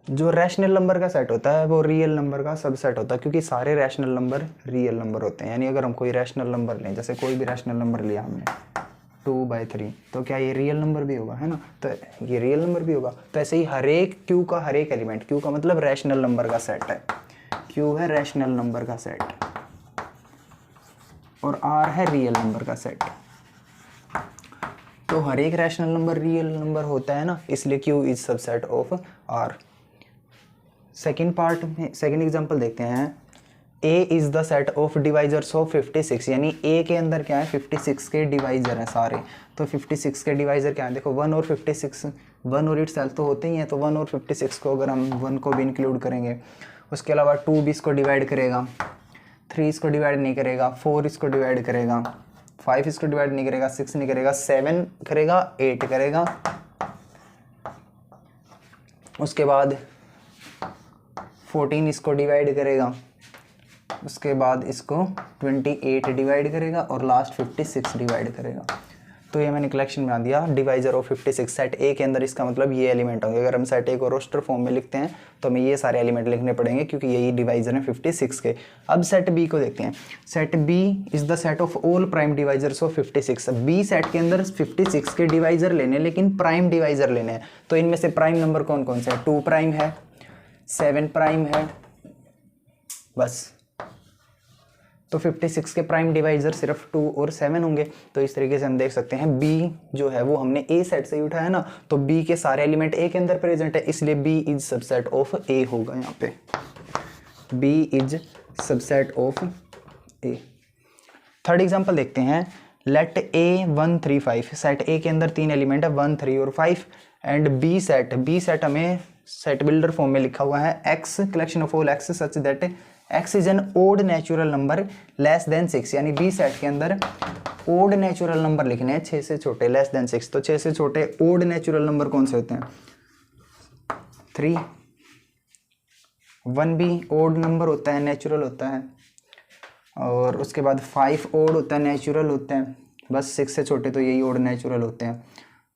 जो rational number का set होता है वो रियल नंबर का सबसेट होता है, क्योंकि सारे रैशनल नंबर रियल नंबर होते हैं। यानी अगर हम कोई रैशनल नंबर लें, जैसे कोई भी रैशनल नंबर लिया हमने 2/3, तो क्या ये रियल नंबर भी होगा, है ना, तो ये रियल नंबर भी होगा। तो ऐसे ही हर एक क्यू का हर एक एलिमेंट, क्यू का मतलब रैशनल नंबर का सेट है, क्यू है रैशनल नंबर का सेट और आर है रियल नंबर का सेट। तो हर एक रैशनल नंबर रियल नंबर होता है ना, इसलिए Q is subset of R. Second part में सेकेंड एग्जांपल देखते हैं। A is the set of divisors of 56, यानी ए के अंदर क्या है 56 के डिवाइजर हैं सारे। तो 56 के डिवाइजर क्या है, देखो 1 और 56, 1 और इटसेल्फ तो होते ही हैं, तो 1 और 56 को अगर हम 1 को भी इंक्लूड करेंगे, उसके अलावा 2 भी इसको डिवाइड करेगा, 3 इसको डिवाइड नहीं करेगा, 4 इसको डिवाइड करेगा, 5 इसको डिवाइड नहीं करेगा, 6 नहीं करेगा, 7 करेगा, 8 करेगा, उसके बाद 14 इसको डिवाइड करेगा, उसके बाद इसको 28 डिवाइड करेगा और लास्ट 56 डिवाइड करेगा। तो ये मैंने कलेक्शन बना दिया डिवाइजर ऑफ 56 सेट ए के अंदर। इसका मतलब ये एलिमेंट होंगे। अगर हम सेट ए को रोस्टर फॉर्म में लिखते हैं तो हमें ये सारे एलिमेंट लिखने पड़ेंगे, क्योंकि यही डिवाइजर हैं 56 के। अब सेट बी को देखते हैं। Set B is the set of all prime divisors of 56। B set के अंदर 56 के डिवाइजर लेने, लेकिन प्राइम डिवाइजर लेने हैं। तो इनमें से प्राइम नंबर कौन कौन से हैं? 2 प्राइम है, 7 प्राइम है, बस। तो 56 के प्राइम डिवाइजर सिर्फ 2 और 7 होंगे। तो इस तरीके से हम देख सकते हैं बी जो है वो हमने ए सेट से ही उठाया ना, तो बी के सारे एलिमेंट ए के अंदर प्रेजेंट है, इसलिए B is subset of A होगा। यहाँ पे B is subset of A. Third example देखते हैं। लेट ए 1 3 5। सेट ए के अंदर 3 एलिमेंट है 1 3 और 5 एंड बी सेट हमें सेट बिल्डर फॉर्म में लिखा हुआ है X collection of all X such that X is an odd natural number less than 6। यानी बी सेट के अंदर ओड नेचुरल नंबर लिखने हैं 6 से छोटे, लेस देन 6। तो 6 से छोटे ओड नेचुरल नंबर कौन से होते हैं? 3। 1 भी ओड नंबर होता है, नेचुरल होता है, और उसके बाद 5 ओड होता है, नेचुरल होता है, बस 6 से छोटे तो यही ओड नेचुरल होते हैं।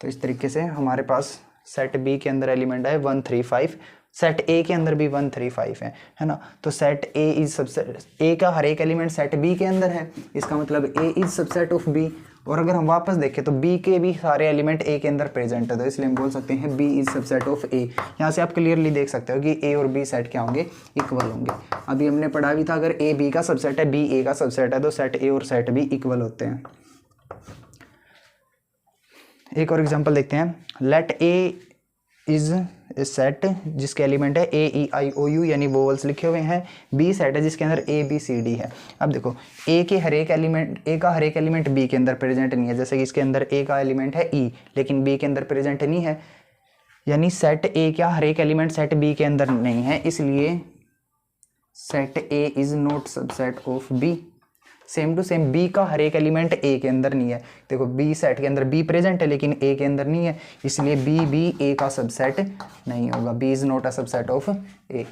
तो इस तरीके से हमारे पास सेट बी के अंदर एलिमेंट है 1 3 5, सेट ए के अंदर भी 1 3 5 है ना। तो सेट ए इज सबसेट, ए का हर एक एलिमेंट सेट बी के अंदर है, इसका मतलब ए इज सबसेट ऑफ बी। और अगर हम वापस देखें तो बी के भी सारे एलिमेंट ए के अंदर प्रेजेंट है, तो इसलिए हम बोल सकते हैं बी इज सबसेट ऑफ ए। यहाँ से आप क्लियरली देख सकते हो कि ए और बी सेट क्या होंगे, इक्वल होंगे। अभी हमने पढ़ा भी था अगर ए बी का सबसेट है, बी ए का सबसेट है, तो सेट ए और सेट बी इक्वल होते हैं। एक और एग्जांपल देखते हैं। Let A is a set जिसके एलिमेंट है A E I O you, यानी वोवल्स लिखे हुए हैं। बी सेट है जिसके अंदर ए बी सी डी है। अब देखो ए का हर एक एलिमेंट बी के अंदर प्रेजेंट नहीं है, जैसे कि इसके अंदर ए का एलिमेंट है ई, लेकिन बी के अंदर प्रेजेंट नहीं है। यानी सेट ए का हर एक एलिमेंट सेट बी के अंदर नहीं है, इसलिए set A is not subset of B. Same to same B का हर एक एलिमेंट ए के अंदर नहीं है। देखो बी सेट के अंदर बी प्रेजेंट है लेकिन ए के अंदर नहीं है, इसलिए बी भी ए का सबसेट नहीं होगा। B is not a subset of A.